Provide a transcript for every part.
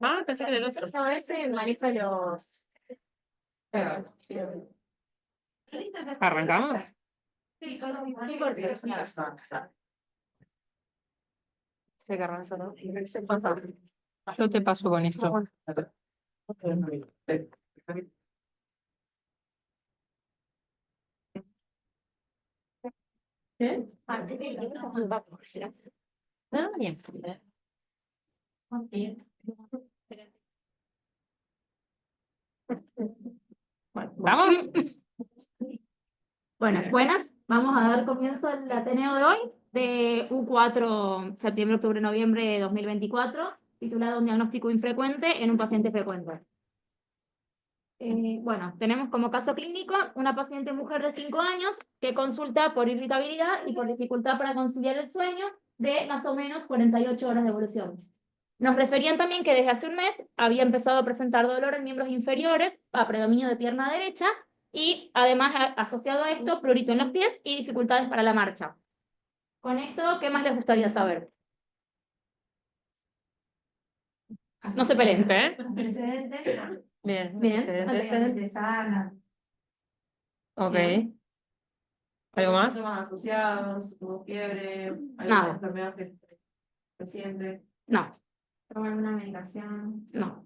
Ah, pensé que era el otro. No, ese maneja los... ¿Arrancamos? Sí, con los importantes. Se que arranca, ¿no? Pasa. Yo te paso con esto. ¿Qué? Ah, bien. Bueno, ¿vamos? Bueno, buenas. Vamos a dar comienzo al Ateneo de hoy, de U4, septiembre, octubre, noviembre de 2024, titulado Un diagnóstico infrecuente en un paciente frecuente. Bueno, tenemos como caso clínico una paciente mujer de 5 años que consulta por irritabilidad y por dificultad para conciliar el sueño de más o menos 48 horas de evolución. Nos referían también que desde hace un mes había empezado a presentar dolor en miembros inferiores, a predominio de pierna derecha, y además asociado a esto, prurito en los pies y dificultades para la marcha. Con esto, ¿qué más les gustaría saber? No se peleen. ¿Qué? Antecedentes, Bien. Bien, antecedentes sanas, Ok. Bien. ¿Algo más? síntomas asociados, tuvo fiebre, Nada. alguna enfermedad reciente, No, toma alguna medicación, no.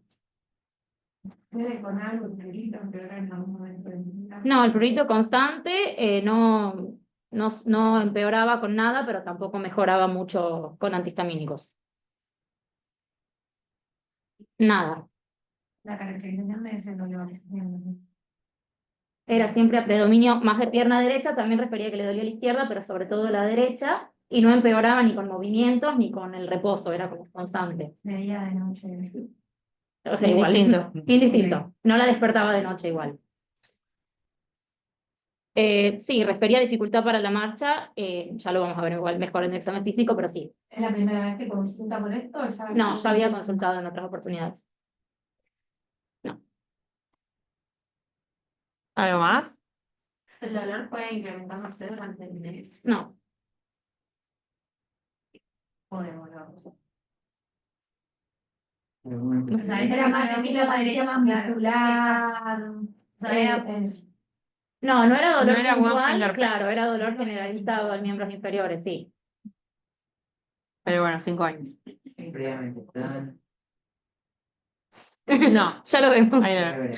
puede con algo, un prurito, empeorar en algún momento del día. No, el prurito constante no empeoraba con nada, pero tampoco mejoraba mucho con antihistamínicos. Nada. La caracterización de ese dolor. Era siempre a predominio más de pierna derecha, también refería que le dolía la izquierda, pero sobre todo la derecha, y no empeoraba ni con movimientos ni con el reposo, era como constante. De día, de noche. O sea, igual. Indistinto. Indistinto. No la despertaba de noche igual. Sí, refería a dificultad para la marcha, ya lo vamos a ver igual mejor en el examen físico, pero sí. ¿Es la primera vez que consulta por esto? No, ya había consultado en otras oportunidades. No. ¿Algo más? ¿El dolor puede incrementándose durante el mes? No. ¿O de dolor? No O sé. sea, era más, a mí me parecía más muscular. O sea, era No, no era dolor No era one puntual, finger pain. claro, era dolor generalizado en miembros inferiores, sí. Pero bueno, 5 años. Previamente están. No, ya lo vemos. Ahí lo veo.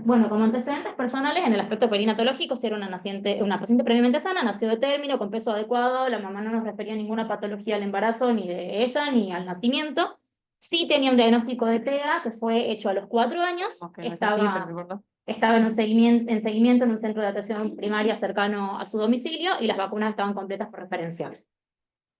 Bueno, como antecedentes personales, en el aspecto perinatológico, si era una paciente previamente sana, nació de término, con peso adecuado, la mamá no nos refería a ninguna patología al embarazo, ni de ella, ni al nacimiento. Sí tenía un diagnóstico de TEA, que fue hecho a los 4 años, Ok, no sé si, pero estaba no importa. en un seguimiento en un centro de atención primaria cercano a su domicilio, y las vacunas estaban completas por referencia.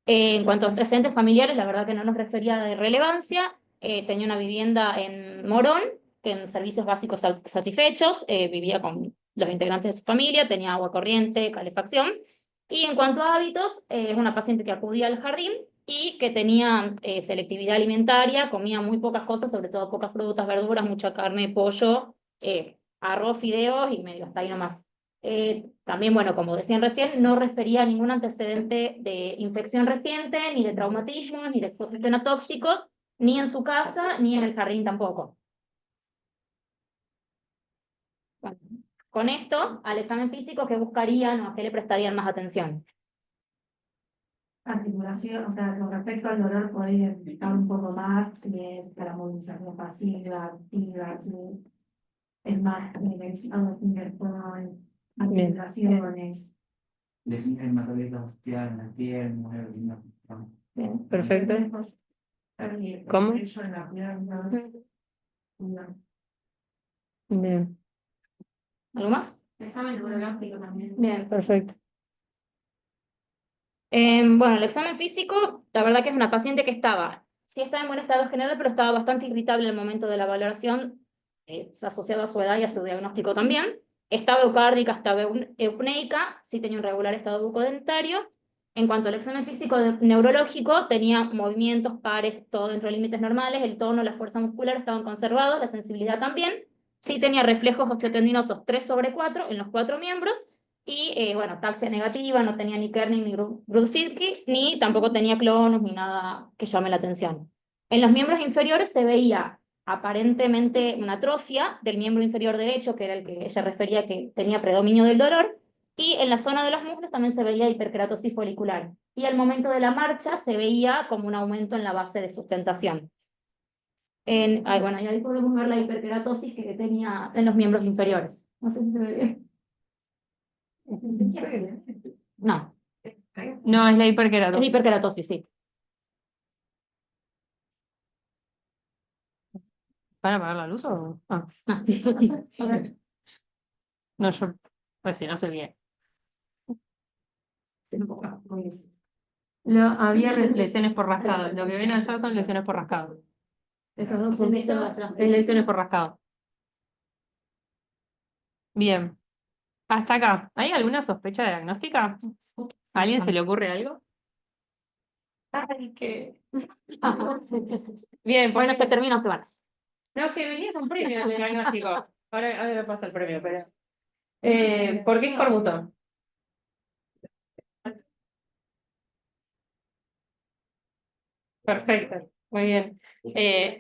En cuanto a antecedentes familiares, la verdad que no nos refería de relevancia. Tenía una vivienda en Morón, que en servicios básicos satisfechos, vivía con los integrantes de su familia, tenía agua corriente, calefacción. Y en cuanto a hábitos, es una paciente que acudía al jardín y que tenía selectividad alimentaria, comía muy pocas cosas, sobre todo pocas frutas, verduras, mucha carne, pollo, arroz, fideos y medio, hasta ahí nomás. También, bueno, como decían recién, no refería a ningún antecedente de infección reciente, ni de traumatismo, ni de exposición a tóxicos, ni en su casa, ni en el jardín tampoco. Bueno, con esto, al examen físico, ¿qué buscarían o a qué le prestarían más atención? articulación, o sea, con respecto al dolor, poder identificar un poco más si es para movilización pasiva, activa, si es más dirección de fingerpoint, articulaciones. Decir el material social en la pierna, Bien. Perfecto. ¿Cómo? En la pierna. Bien. ¿Algo más? Examen neurológico también. Bien. Perfecto. Bueno, el examen físico, la verdad que es una paciente que sí estaba en buen estado general, pero estaba bastante irritable al momento de la valoración, asociado a su edad y a su diagnóstico también. Estaba eucárdica, estaba eupneica, sí tenía un regular estado bucodentario. En cuanto al examen físico neurológico, tenía movimientos pares, todo dentro de límites normales, el tono, la fuerza muscular estaban conservados, la sensibilidad también. Sí tenía reflejos osteotendinosos 3/4 en los 4 miembros, y bueno, taxia negativa, no tenía ni Kernig ni Brudzinski, ni tampoco tenía clonus ni nada que llame la atención. En los miembros inferiores se veía aparentemente una atrofia del miembro inferior derecho, que era el que ella refería que tenía predominio del dolor, y en la zona de los muslos también se veía hiperkeratosis folicular. Y al momento de la marcha se veía como un aumento en la base de sustentación. Bueno, y ahí podemos ver la hiperkeratosis que tenía en los miembros inferiores. No sé si se ve bien. No, No, es la es hiperkeratosis. hiperkeratosis, sí. ¿Para apagar la luz o...? Ah, Ah. no, yo... Pues sí, no sé bien. Había lesiones por rascado. Lo que ven allá son lesiones por rascado. Esos dos puntitos es lesiones por rascado. Bien. Hasta acá. ¿Hay alguna sospecha diagnóstica? ¿A alguien se le ocurre algo? Ay, qué... Bien, Bueno, porque... se terminó hace varios. No, que venía un premio de diagnóstico. Ahora pasa el premio, pero... ¿por qué escorbuto? Perfecto, muy bien.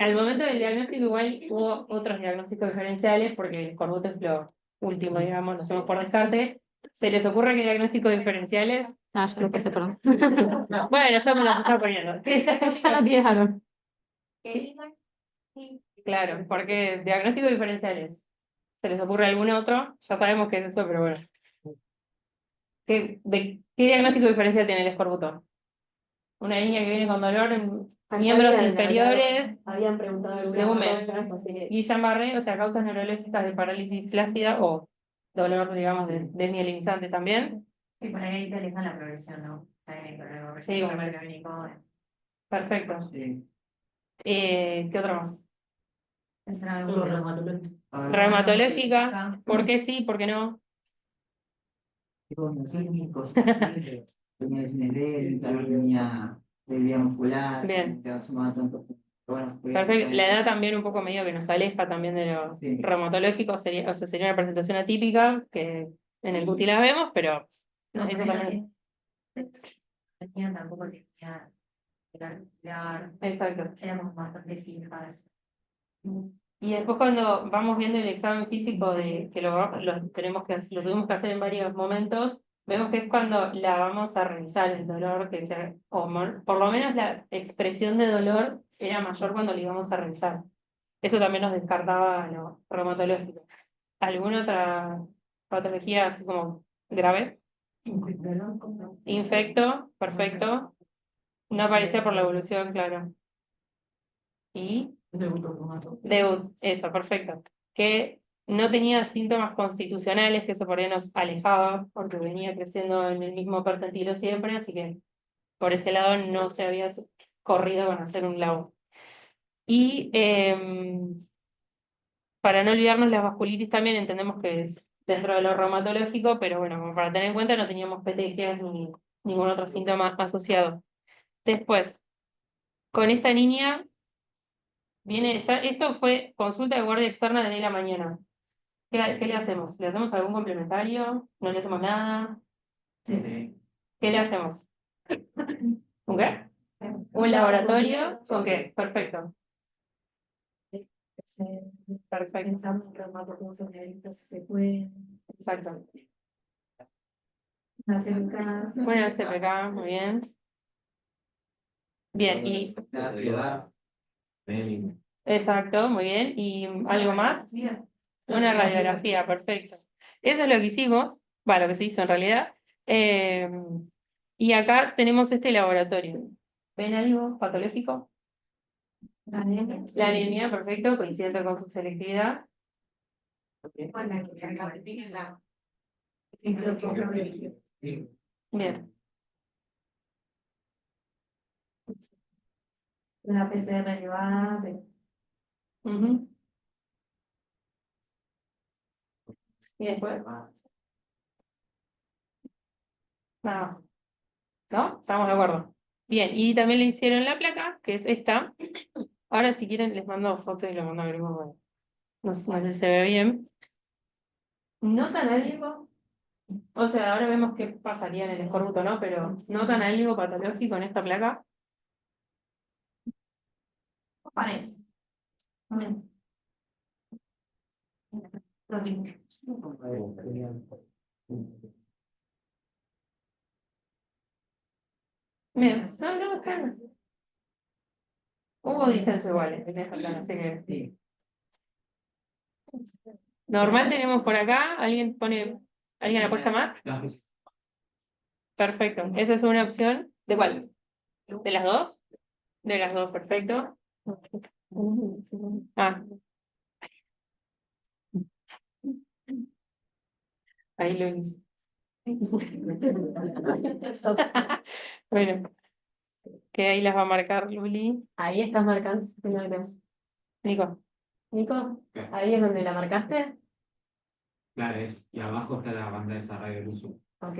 Al momento del diagnóstico igual hubo otros diagnósticos diferenciales, porque el escorbuto es lo último, digamos, lo hacemos por descarte. ¿Se les ocurre qué diagnósticos diferenciales? Ah, yo lo pasé, perdón. Bueno, yo me los estaba poniendo. Ya lo tiraron. Claro, porque diagnósticos diferenciales. ¿Se les ocurre algún otro? Ya sabemos qué es eso, pero bueno. ¿Qué diagnóstico diferencial tiene el escorbuto? Una niña que viene con dolor en miembros inferiores Habían preguntado de un mes. cosas, así que... Guillain-Barré, o sea, causas neurológicas de parálisis flácida o dolor, digamos, desmielinizante también. Sí, por ahí te alejan la progresión, ¿no? Sí, un mes. Perfecto. Sí. ¿Qué otro más? Ah, Reumatológica. ¿Por qué sí? ¿Por qué no? tipo, no sé, ni cosas. Tenía lesiones débiles, tenía debilidad muscular, Bien. que sumaba tanto. Bueno, Perfecto. La edad también un poco medio que nos aleja también de lo Sí. reumatológico, sería, o sea, sería una presentación atípica, que en el Guti la vemos, pero No, eso pero también. tenía tampoco tenía articular, Exacto. éramos bastante fijas. Y después cuando vamos viendo el examen físico de que lo tuvimos que hacer en varios momentos, vemos que es cuando la vamos a revisar el dolor, que sea, por lo menos la expresión de dolor era mayor cuando lo íbamos a revisar. Eso también nos descartaba lo reumatológico. ¿Alguna otra patología así como grave? Infecto, perfecto. No aparecía por la evolución, claro. Y debut, eso, perfecto. Que no tenía síntomas constitucionales, que eso por ahí nos alejaba, porque venía creciendo en el mismo percentilo siempre, así que por ese lado no se había corrido con hacer un labo. Y para no olvidarnos las vasculitis también entendemos que es dentro de lo reumatológico, pero bueno, como para tener en cuenta no teníamos petequias ni ningún otro síntoma asociado. Después, con esta niña esto fue consulta de guardia externa de la mañana. ¿Qué le hacemos? ¿Le hacemos algún complementario? ¿No le hacemos nada? Sí. ¿Qué le hacemos? ¿Un qué? ¿Un laboratorio? ¿Con qué? Perfecto. Perfecto. Pensando en reumatocosos médicos, si se puede Exacto. hacer un caso. Bueno, el CPK, muy bien. Bien, y La ciudad. exacto, muy bien. ¿Y algo más? Una radiografía, perfecto. Eso es lo que hicimos, bueno, lo que se hizo en realidad. Eh, y acá tenemos este laboratorio. ¿Ven algo patológico? La anemia, perfecto, coincidente con su selectividad. Bien, La PCR elevada, ujú. Y después, nada, ¿no? Estamos de acuerdo. Bien, y también le hicieron la placa, que es esta. Ahora, si quieren, les mando fotos y lo mando a grupo. no sé si se ve bien. ¿Notan algo? O sea, ahora vemos qué pasaría en el escorbuto, ¿no? Pero ¿notan algo patológico en esta placa? Parece. Bien, no, está bien. Hubo disenso igual en esta placa, así que... Sí. Normal tenemos por acá, ¿alguien apuesta más? Perfecto, esa es una opción. ¿De cuál? ¿De las dos? De las dos, perfecto. Ah, ahí lo hice. Bueno, que ahí las va a marcar Luli. Ahí estás marcando. Nico. Nico, ahí es donde la marcaste. Claro, y abajo está la banda esa radio del uso. Ok.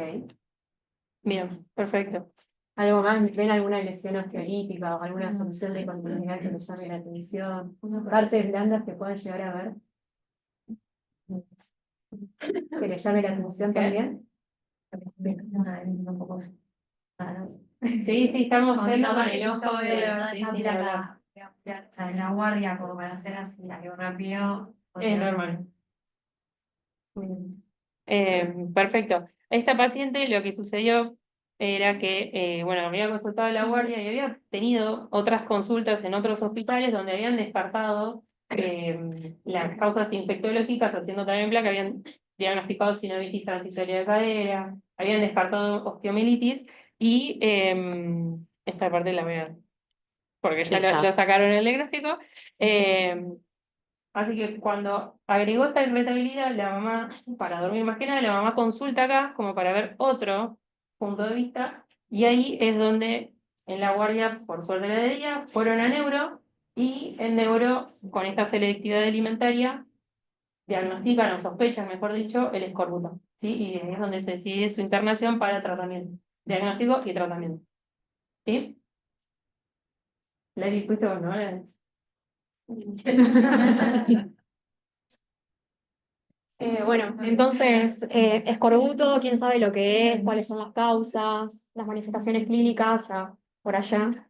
Bien, perfecto. ¿Algo más? ¿Ven alguna lesión osteolítica o alguna solución de continuidad que les llame la atención? Partes blandas que puedan llegar a ver. Que les llame la atención también. Un poco. Sí, sí, estamos yendo con el Yo ojo veo de verdad sí, esta sí, la verdad. placa, o sea, en la guardia, como para hacer así, la que rápido. Es normal. Perfecto. Esta paciente lo que sucedió era que, bueno, había consultado a la guardia y había tenido otras consultas en otros hospitales donde habían descartado las causas infectológicas, haciendo también placa, habían diagnosticado sinovitis transitoria de cadera, habían descartado osteomielitis y esta parte la voy a... porque Sí, ya ya. lo sacaron en el diagnóstico. Así que cuando agregó esta irritabilidad, la mamá, para dormir más que nada, la mamá consulta acá como para ver otro punto de vista, y ahí es donde en la guardia, por suerte de día, fueron a neuro, y en neuro, con esta selectividad alimentaria, diagnostican o sospechan, mejor dicho, el escorbuto, ¿sí? Y ahí es donde se decide su internación para tratamiento, diagnóstico y tratamiento, ¿sí? Lady, fuiste vos, ¿no? Bueno, entonces, escorbuto, quién sabe lo que es, cuáles son las causas, las manifestaciones clínicas, ya por allá.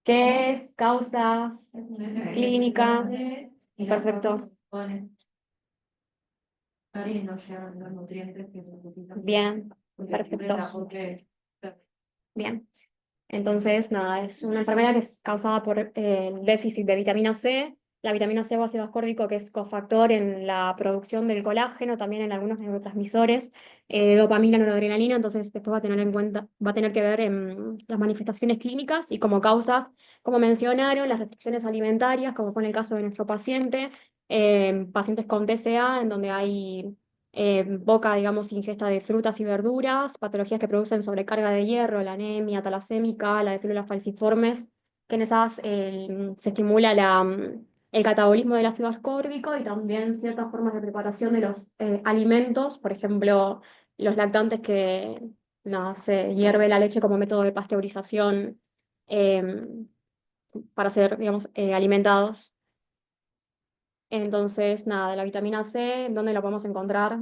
¿Qué es? Causas, clínica. Perfecto. Los nutrientes que necesitan. Bien, perfecto. Bien. Entonces, nada, es una enfermedad que es causada por déficit de vitamina C. La vitamina C o ácido ascórbico, que es cofactor en la producción del colágeno, también en algunos neurotransmisores, dopamina, noradrenalina. Entonces, después va a tener en cuenta, va a tener que ver en las manifestaciones clínicas y como causas, como mencionaron, las restricciones alimentarias, como fue en el caso de nuestro paciente, pacientes con TCA, en donde hay poca, digamos, ingesta de frutas y verduras, patologías que producen sobrecarga de hierro, la anemia talasémica, la de células falciformes, que en esas se estimula el catabolismo del ácido ascórbico y también ciertas formas de preparación de los alimentos, por ejemplo, los lactantes que no, se hierve la leche como método de pasteurización para ser, digamos, alimentados. Entonces, nada, la vitamina C, ¿dónde la podemos encontrar?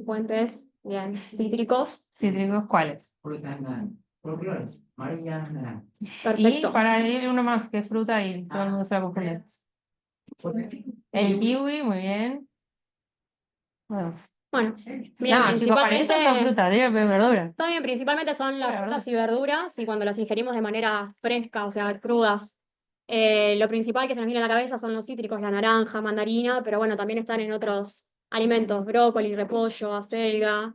Fuentes, bien, cítricos. ¿Cítricos cuáles? Frutas naranjas. Folclores. Amarillas, naranjas. Y Perfecto. para leer uno más que fruta y todo el mundo se va a confundir. El kiwi, muy bien. Bueno, Bueno, bien, no, chicos, para eso son frutas, debe haber verduras. está bien, principalmente son las Bueno, frutas y verduras y cuando las ingerimos de manera fresca, o sea, crudas. Lo principal que se nos viene a la cabeza son los cítricos, la naranja, mandarina, pero bueno, también están en otros alimentos, brócoli, repollo, acelga.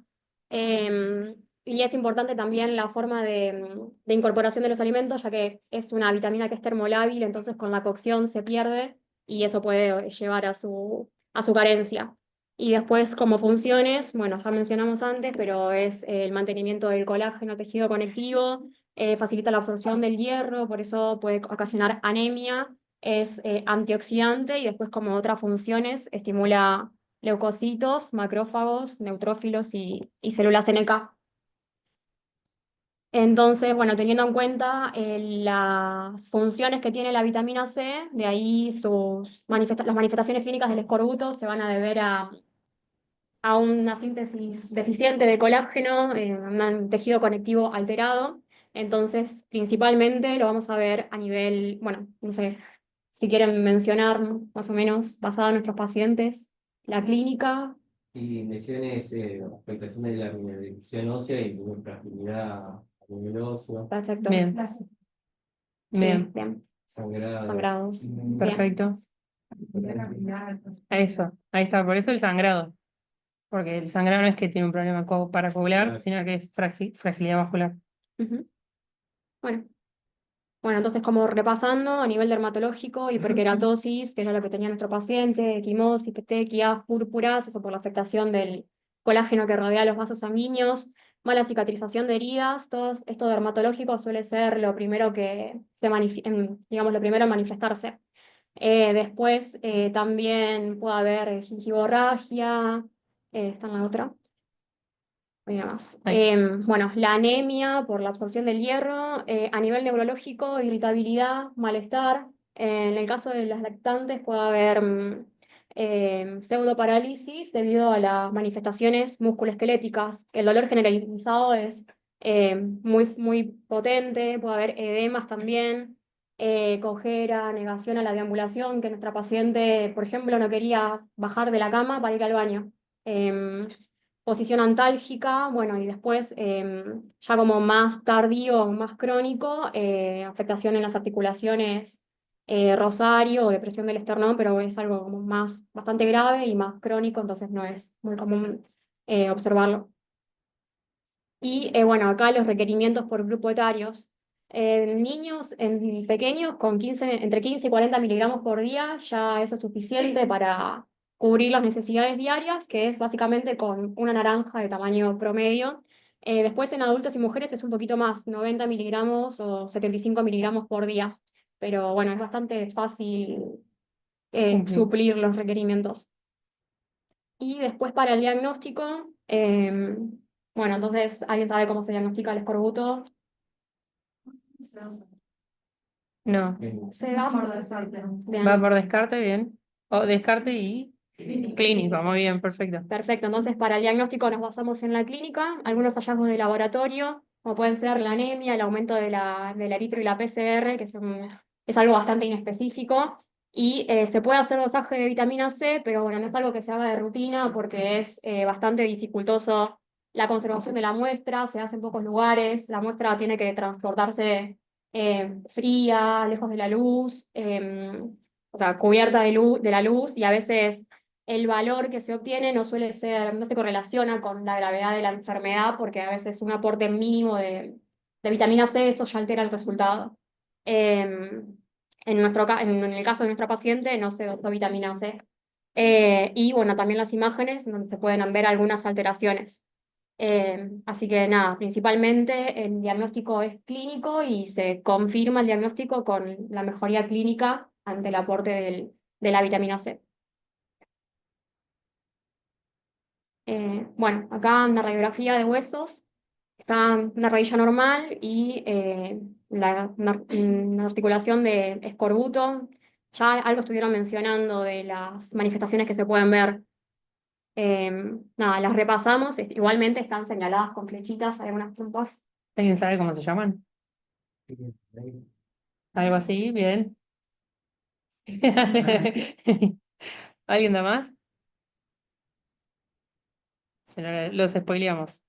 Y es importante también la forma de incorporación de los alimentos, ya que es una vitamina que es termolábil, entonces con la cocción se pierde y eso puede llevar a su carencia. Y después, como funciones, bueno, ya mencionamos antes, pero es el mantenimiento del colágeno, tejido conectivo, facilita la absorción del hierro, por eso puede ocasionar anemia, es antioxidante y después como otras funciones estimula leucocitos, macrófagos, neutrófilos y células NK. Entonces, bueno, teniendo en cuenta las funciones que tiene la vitamina C, de ahí las manifestaciones clínicas del escorbuto se van a deber a una síntesis deficiente de colágeno, un tejido conectivo alterado. Entonces, principalmente lo vamos a ver a nivel, bueno, no sé, si quieren mencionar más o menos, basado en nuestros pacientes, la clínica. Y lesiones, afectación de la mineralización ósea y tu fragilidad a nivel óseo, Perfecto. Bien, Clase. Sí, bien, bien. sangrado. Sangrados. Bien. perfecto. Eso, ahí está, por eso el sangrado. Porque el sangrado no es que tiene un problema para coagular, Claro. sino que es fragilidad vascular. Ujú. Bueno. Bueno, entonces como repasando a nivel dermatológico, hiperkeratosis, que era lo que tenía nuestro paciente, equimosis, petequias, púrpuras, eso por la afectación del colágeno que rodea los vasos sanguíneos, mala cicatrización de heridas, todo esto dermatológico suele ser lo primero que digamos, lo primero en manifestarse. Después también puede haber gingivorragia, está en la otra. Voy a más. Ahí. Bueno, la anemia por la absorción del hierro, a nivel neurológico, irritabilidad, malestar. En el caso de las lactantes puede haber pseudoparálisis debido a las manifestaciones musculoesqueléticas. El dolor generalizado es muy potente, puede haber edemas también, cojera, negación a la deambulación, que nuestra paciente, por ejemplo, no quería bajar de la cama para ir al baño. Posición antálgica, bueno, y después ya como más tardío, más crónico, afectación en las articulaciones, rosario o depresión del esternón, pero es algo como más, bastante grave y más crónico, entonces no es muy común observarlo. Y bueno, acá los requerimientos por grupo etarios. Niños pequeños con entre 15 y 40 miligramos por día, ya eso es suficiente para cubrir las necesidades diarias, que es básicamente con una naranja de tamaño promedio. Después en adultos y mujeres es un poquito más, 90 miligramos o 75 miligramos por día. Pero bueno, es bastante fácil suplir los requerimientos. Y después para el diagnóstico, bueno, entonces, ¿alguien sabe cómo se diagnostica el escorbuto? No, Se basa. Bien. va por descarte, bien. O descarte y clínico, muy bien, perfecto. Perfecto, entonces para el diagnóstico nos basamos en la clínica, algunos hallazgos de laboratorio, como pueden ser la anemia, el aumento del eritro y la PCR, que es algo bastante inespecífico, y se puede hacer dosaje de vitamina C, pero bueno, no es algo que se haga de rutina porque es bastante dificultoso la conservación de la muestra, se hace en pocos lugares, la muestra tiene que transportarse fría, lejos de la luz, o sea, cubierta de la luz, y a veces el valor que se obtiene no se correlaciona con la gravedad de la enfermedad, porque a veces un aporte mínimo de vitamina C, eso ya altera el resultado. En el caso de nuestra paciente no se dosó vitamina C. Y bueno, también las imágenes donde se pueden ver algunas alteraciones. Así que nada, principalmente el diagnóstico es clínico y se confirma el diagnóstico con la mejoría clínica ante el aporte de la vitamina C. Bueno, acá en la radiografía de huesos está una rodilla normal y una articulación de escorbuto. Ya algo estuvieron mencionando de las manifestaciones que se pueden ver. Nada, las repasamos. Igualmente están señaladas con flechitas algunas puntas. ¿Alguien sabe cómo se llaman? Algo así, bien. ¿Alguien da más? Los spoileamos.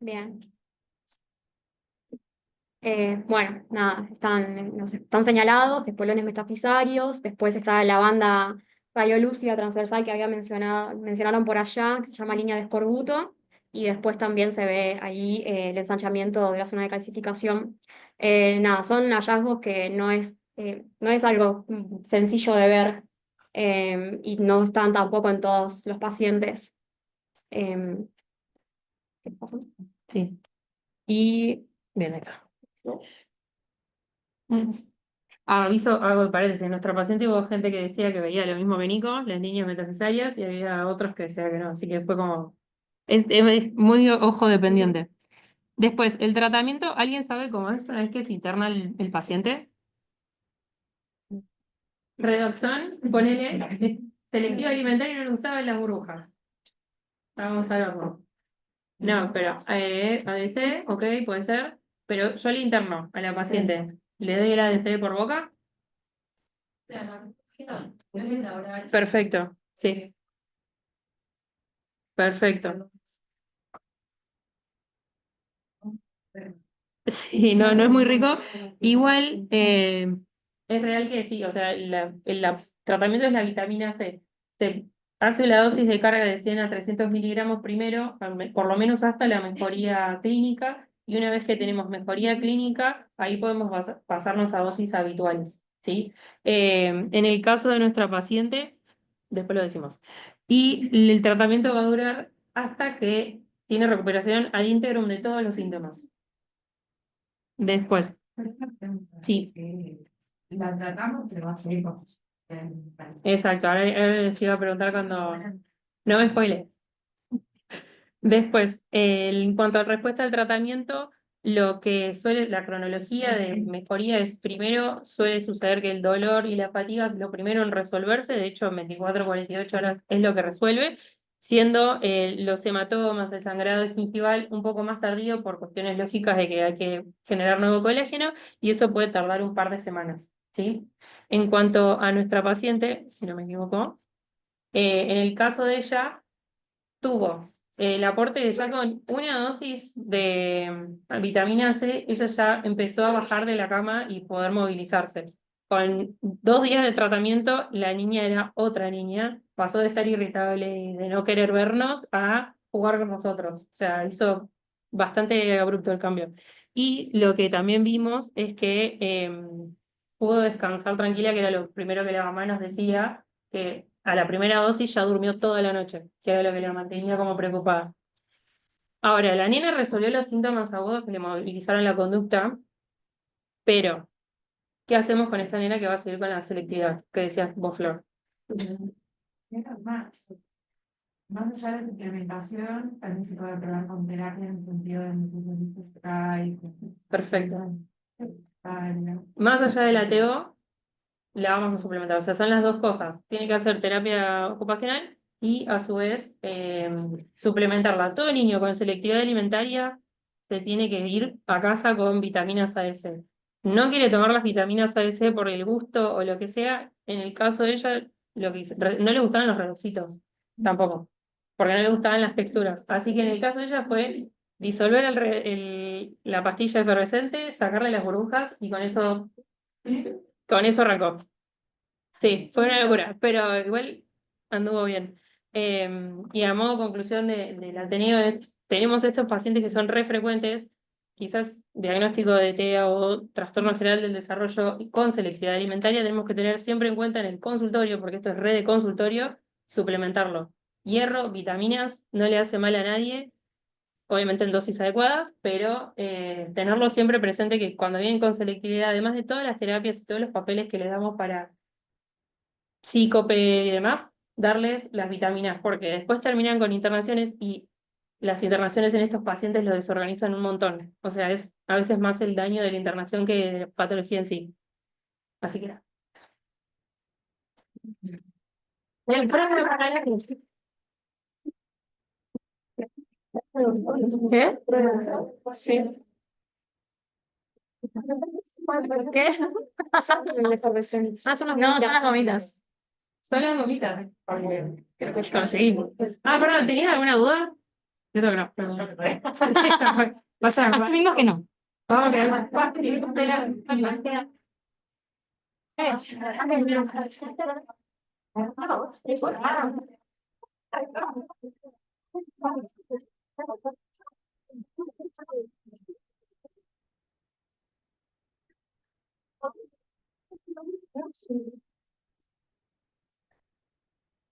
Bien. Bueno, nada, están señalados, espolones metafisarios, después está la banda radiolúcida transversal que mencionaron por allá, que se llama línea de escorbuto, y después también se ve ahí el ensanchamiento de la zona de calcificación. Nada, son hallazgos que no es algo sencillo de ver, y no están tampoco en todos los pacientes. ¿Qué pasa? Sí. Y bien acá. Aviso, hago de paréntesis, en nuestra paciente hubo gente que decía que veía lo mismo que Nico, las líneas metafisarias, y había otros que decían que no, así que fue como, es muy ojo dependiente. Después, el tratamiento, ¿alguien sabe cómo es una vez que se interna el paciente? Redoxón, ponele selectivo alimentario no lo usaba en las burbujas. Vamos a verlo. No, pero ADC, ok, puede ser, pero yo le interno a la paciente. ¿Le doy el ADC por boca? Perfecto, sí, perfecto. Sí, no, no es muy rico. Igual es real que sí, o sea, el tratamiento es la vitamina C. Se hace la dosis de carga de 100 a 300 miligramos primero, por lo menos hasta la mejoría clínica, y una vez que tenemos mejoría clínica, ahí podemos pasarnos a dosis habituales, ¿sí? En el caso de nuestra paciente, después lo decimos. Y el tratamiento va a durar hasta que tiene recuperación ad integrum de todos los síntomas. Después, sí, La tratamos, pero va a seguir con. exacto. Ahora les iba a preguntar cuando. No me spoilees. Después, en cuanto a respuesta al tratamiento, lo que suele, la cronología de mejoría es primero suele suceder que el dolor y la fatiga es lo primero en resolverse, de hecho, en 24 o 48 horas es lo que resuelve, siendo los hematomas, el sangrado gingival un poco más tardío por cuestiones lógicas de que hay que generar nuevo colágeno y eso puede tardar un par de semanas, ¿sí? En cuanto a nuestra paciente, si no me equivoco, en el caso de ella, tuvo el aporte de ya con una dosis de vitamina C, ella ya empezó a bajar de la cama y poder movilizarse. Con 2 días de tratamiento, la niña era otra niña, pasó de estar irritable y de no querer vernos a jugar con nosotros. O sea, hizo bastante abrupto el cambio. Y lo que también vimos es que pudo descansar tranquila, que era lo primero que la mamá nos decía, que a la primera dosis ya durmió toda la noche, que era lo que la mantenía como preocupada. Ahora, la nena resolvió los síntomas agudos que le movilizaron la conducta, pero ¿qué hacemos con esta nena que va a seguir con la selectividad que decías vos, Flor? Más allá de la implementación, también se puede probar con terapia en el sentido de Skype. Perfecto. Más allá del ATO, la vamos a suplementar. O sea, son las dos cosas. Tiene que hacer terapia ocupacional y a su vez suplementarla. Todo niño con selectividad alimentaria se tiene que ir a casa con vitaminas A-D-C. No quiere tomar las vitaminas A-D-C por el gusto o lo que sea. En el caso de ella, no le gustaban los reducitos, tampoco, porque no le gustaban las texturas. Así que en el caso de ella fue disolver la pastilla efervescente, sacarle las burbujas y con eso arrancó. Sí, fue una locura, pero igual anduvo bien. Y a modo conclusión del Ateneo es, tenemos estos pacientes que son re frecuentes, quizás diagnóstico de TEA o trastorno general del desarrollo con selectividad alimentaria, tenemos que tener siempre en cuenta en el consultorio, porque esto es red de consultorio, suplementarlo. Hierro, vitaminas, no le hace mal a nadie, obviamente en dosis adecuadas, pero tenerlo siempre presente que cuando vienen con selectividad, además de todas las terapias y todos los papeles que les damos para psícope y demás, darles las vitaminas, porque después terminan con internaciones y las internaciones en estos pacientes lo desorganizan un montón. O sea, es a veces más el daño de la internación que de la patología en sí. Así que nada. ¿Qué? Sí. ¿Qué? Ah, son las gomitas. Son las gomitas. Creo que conseguí. Perdón, ¿tenías alguna duda? Yo creo que no. Asumimos que no. Vamos a quedar más.